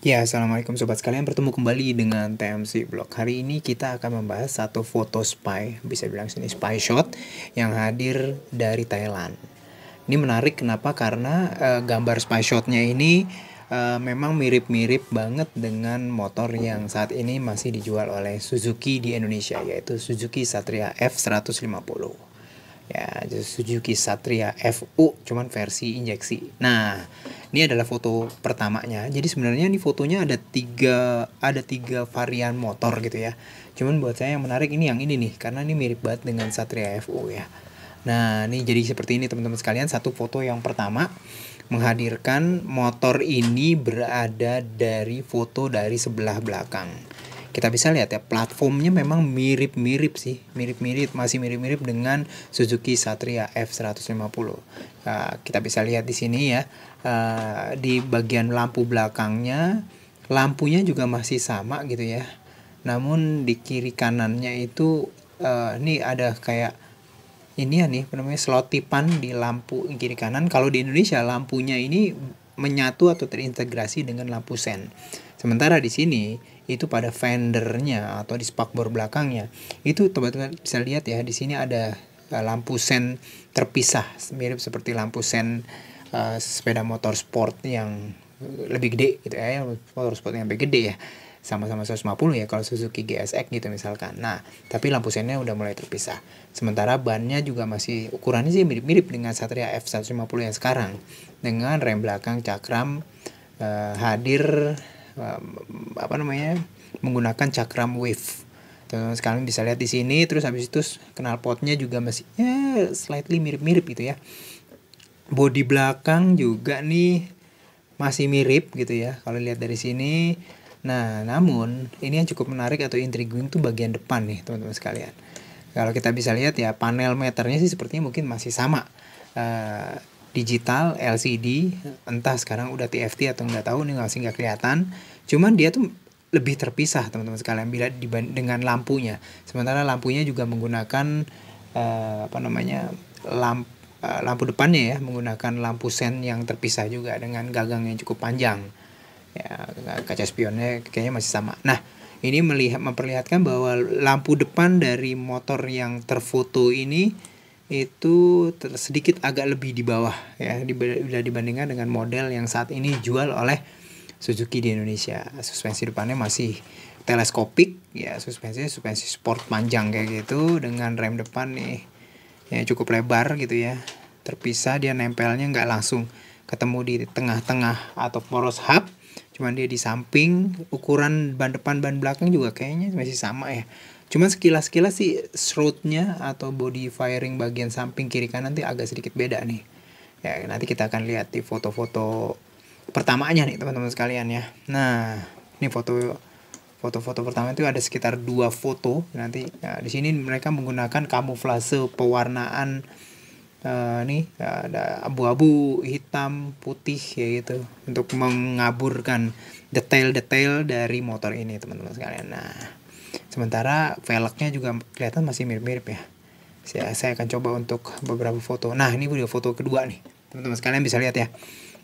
Ya, assalamualaikum sobat sekalian, bertemu kembali dengan TMC Blog. Hari ini kita akan membahas satu foto spy, bisa bilang sini spy shot, yang hadir dari Thailand. Ini menarik kenapa? Karena gambar spy shotnya ini memang mirip-mirip banget dengan motor yang saat ini masih dijual oleh Suzuki di Indonesia, yaitu Suzuki Satria F150. Ya, Suzuki Satria FU cuman versi injeksi. Nah, ini adalah foto pertamanya. Jadi sebenarnya ini fotonya ada tiga varian motor gitu ya. Cuman buat saya yang menarik ini yang ini nih, karena ini mirip banget dengan Satria FU ya. Nah, ini jadi seperti ini teman-teman sekalian. Satu foto yang pertama menghadirkan motor ini berada dari foto dari sebelah belakang. Kita bisa lihat ya, platformnya memang mirip-mirip sih, masih mirip-mirip dengan Suzuki Satria F150. Kita bisa lihat di sini ya, di bagian lampu belakangnya, lampunya juga masih sama gitu ya. Namun di kiri kanannya itu, ini ada kayak ini ya nih, namanya selotipan di lampu kiri kanan. Kalau di Indonesia lampunya ini menyatu atau terintegrasi dengan lampu sen. Sementara di sini itu pada fendernya atau di spakbor belakangnya itu teman-teman bisa lihat ya, di sini ada lampu sen terpisah, mirip seperti lampu sen sepeda motor sport yang lebih gede gitu ya, motor sport yang lebih gede ya, sama-sama 150 ya kalau Suzuki GSX gitu misalkan. Nah, tapi lampu sennya udah mulai terpisah. Sementara bannya juga masih ukurannya sih mirip-mirip dengan Satria F150 yang sekarang, dengan rem belakang cakram hadir menggunakan cakram wave. Teman-teman sekalian bisa lihat di sini. Terus habis itu knalpotnya juga masih slightly mirip-mirip gitu ya. Bodi belakang juga nih masih mirip gitu ya kalau lihat dari sini. Nah, namun ini yang cukup menarik atau intriguing tuh bagian depan nih teman-teman sekalian. Kalau kita bisa lihat ya, panel meternya sih sepertinya mungkin masih sama. Digital LCD, entah sekarang udah TFT atau nggak tahu, nih masih nggak kelihatan. Cuman dia tuh lebih terpisah teman-teman sekalian bila dengan lampunya. Sementara lampunya juga menggunakan lampu depannya ya, menggunakan lampu sen yang terpisah juga dengan gagang yang cukup panjang. Ya, kaca spionnya kayaknya masih sama. Nah, ini memperlihatkan bahwa lampu depan dari motor yang terfoto ini itu sedikit agak lebih di bawah ya, bila dibandingkan dengan model yang saat ini dijual oleh Suzuki di Indonesia. Suspensi depannya masih teleskopik ya, suspensi sport panjang kayak gitu, dengan rem depan nih ya cukup lebar gitu ya, terpisah, dia nempelnya nggak langsung ketemu di tengah-tengah atau poros hub, cuman dia di samping. Ukuran ban depan ban belakang juga kayaknya masih sama ya. Cuman sekilas-sekilas sih throatnya atau body fairing bagian samping kiri kanan tuh agak sedikit beda nih. Ya, nanti kita akan lihat di foto-foto pertamanya nih teman-teman sekalian ya. Nah, ini foto-foto pertama itu ada sekitar 2 foto. Nanti ya, di sini mereka menggunakan kamuflase pewarnaan ada abu-abu, hitam, putih ya gitu, untuk mengaburkan detail-detail dari motor ini teman-teman sekalian. Nah, sementara velgnya juga kelihatan masih mirip-mirip ya. Saya akan coba untuk beberapa foto. Nah, ini video foto kedua nih. Teman-teman sekalian bisa lihat ya.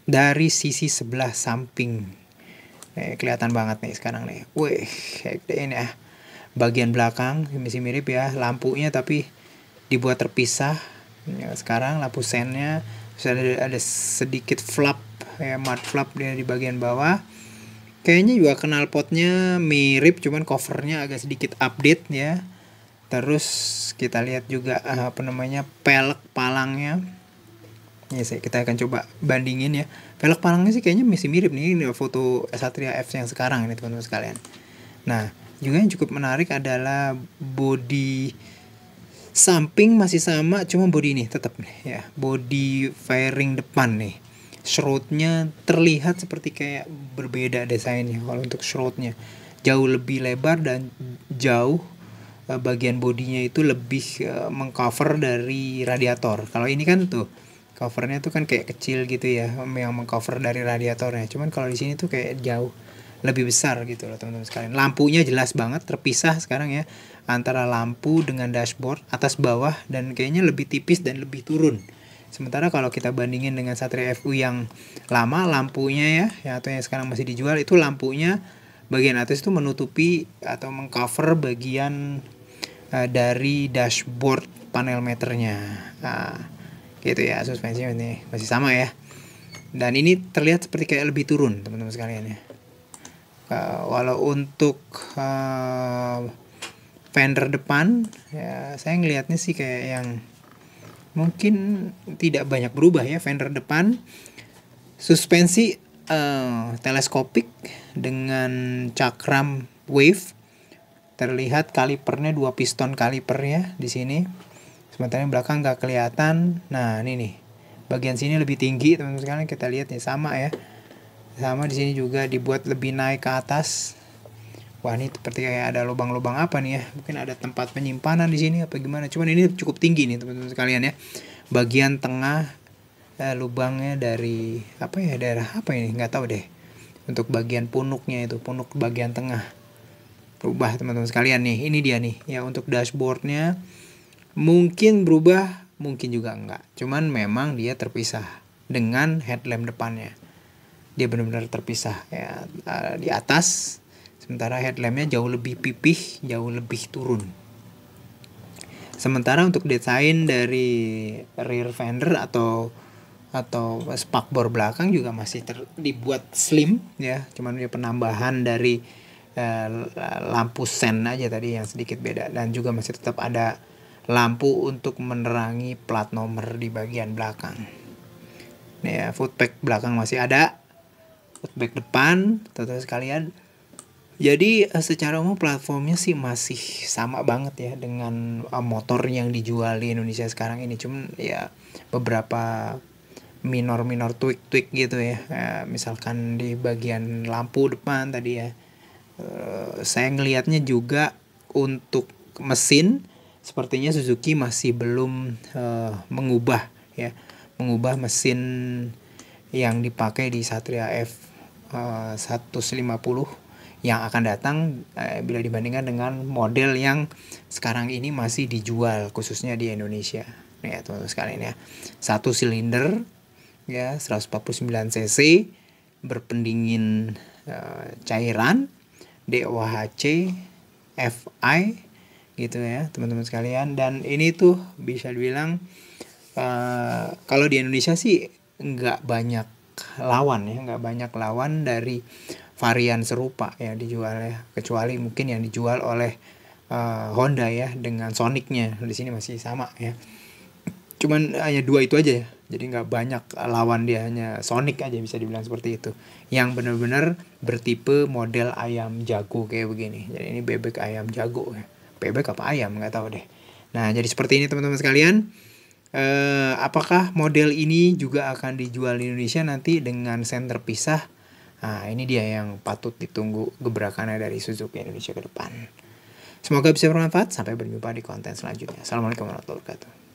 Dari sisi sebelah samping. Kelihatan banget nih sekarang nih. Wih, kayak ini ya. Bagian belakang masih mirip ya. Lampunya tapi dibuat terpisah. Ya, sekarang lampu sennya ada sedikit flap ya, mud flap di bagian bawah. Kayaknya juga knalpotnya mirip, cuman covernya agak sedikit update ya. Terus kita lihat juga pelek palangnya. Ya, kita akan coba bandingin ya. Pelek palangnya sih kayaknya masih mirip nih. Ini foto Satria F yang sekarang ini teman-teman sekalian. Nah, juga yang cukup menarik adalah bodi samping masih sama, cuma bodi ini tetap nih ya. Bodi fairing depan nih. Shroudnya terlihat seperti kayak berbeda desainnya. Kalau untuk shroudnya jauh lebih lebar dan jauh bagian bodinya itu lebih mengcover dari radiator. Kalau ini kan tuh covernya tuh kan kayak kecil gitu ya, yang mengcover dari radiatornya. Cuman kalau di sini tuh kayak jauh lebih besar gitu loh teman-teman sekalian. Lampunya jelas banget terpisah sekarang ya, antara lampu dengan dashboard atas bawah, dan kayaknya lebih tipis dan lebih turun Sementara kalau kita bandingin dengan Satria FU yang lama, lampunya ya atau yang sekarang masih dijual, itu lampunya bagian atas itu menutupi atau mengcover bagian dari dashboard panel meternya. Nah, gitu ya, suspensinya ini masih sama ya. Dan ini terlihat seperti kayak lebih turun teman-teman sekalian ya. Walau untuk fender depan ya, saya ngelihatnya sih kayak yang mungkin tidak banyak berubah ya. Fender depan, suspensi teleskopik dengan cakram wave, terlihat kalipernya 2 piston kalipernya di sini. Sementara yang belakang nggak kelihatan. Nah ini nih, bagian sini lebih tinggi teman-teman sekalian, kita lihat ya, sama ya. Sama di sini juga dibuat lebih naik ke atas. Wah, ini seperti kayak ada lubang-lubang apa nih ya? Mungkin ada tempat penyimpanan di sini apa gimana? Cuman ini cukup tinggi nih teman-teman sekalian ya. Bagian tengah lubangnya dari apa ya? Daerah apa ini? Nggak tahu deh. Untuk bagian punuknya itu, punuk bagian tengah. Berubah teman-teman sekalian nih. Ini dia nih. Ya, untuk dashboardnya mungkin berubah, mungkin juga enggak. Cuman memang dia terpisah dengan headlamp depannya. Dia benar-benar terpisah ya, di atas, sementara headlampnya jauh lebih pipih, jauh lebih turun. Sementara untuk desain dari rear fender atau spakbor belakang juga masih dibuat slim ya, cuman dia penambahan dari lampu sen aja tadi yang sedikit beda, dan juga masih tetap ada lampu untuk menerangi plat nomor di bagian belakang. Ya, footpack belakang masih ada, footback depan, teman-teman sekalian. Jadi secara umum platformnya sih masih sama banget ya dengan motor yang dijual di Indonesia sekarang ini. Cuman ya beberapa minor tweak gitu ya. Misalkan di bagian lampu depan tadi ya. Saya ngelihatnya juga untuk mesin sepertinya Suzuki masih belum mengubah mesin yang dipakai di Satria F150 yang akan datang, bila dibandingkan dengan model yang sekarang ini masih dijual khususnya di Indonesia. Ya teman-teman sekalian ya, 1 silinder ya, 149 cc, berpendingin cairan DOHC FI gitu ya teman-teman sekalian. Dan ini tuh bisa dibilang kalau di Indonesia sih nggak banyak lawan dari varian serupa ya dijual ya, kecuali mungkin yang dijual oleh Honda ya dengan Sonicnya. Di sini masih sama ya, cuman hanya 2 itu aja ya, jadi nggak banyak lawan, dia hanya Sonic aja bisa dibilang seperti itu, yang benar-benar bertipe model ayam jago kayak begini. Jadi ini bebek ayam jago ya, bebek apa ayam nggak tahu deh. Nah jadi seperti ini teman-teman sekalian. Apakah model ini juga akan dijual di Indonesia nanti dengan sen terpisah? Nah ini dia yang patut ditunggu gebrakannya dari Suzuki Indonesia ke depan. Semoga bisa bermanfaat. Sampai berjumpa di konten selanjutnya. Assalamualaikum warahmatullahi wabarakatuh.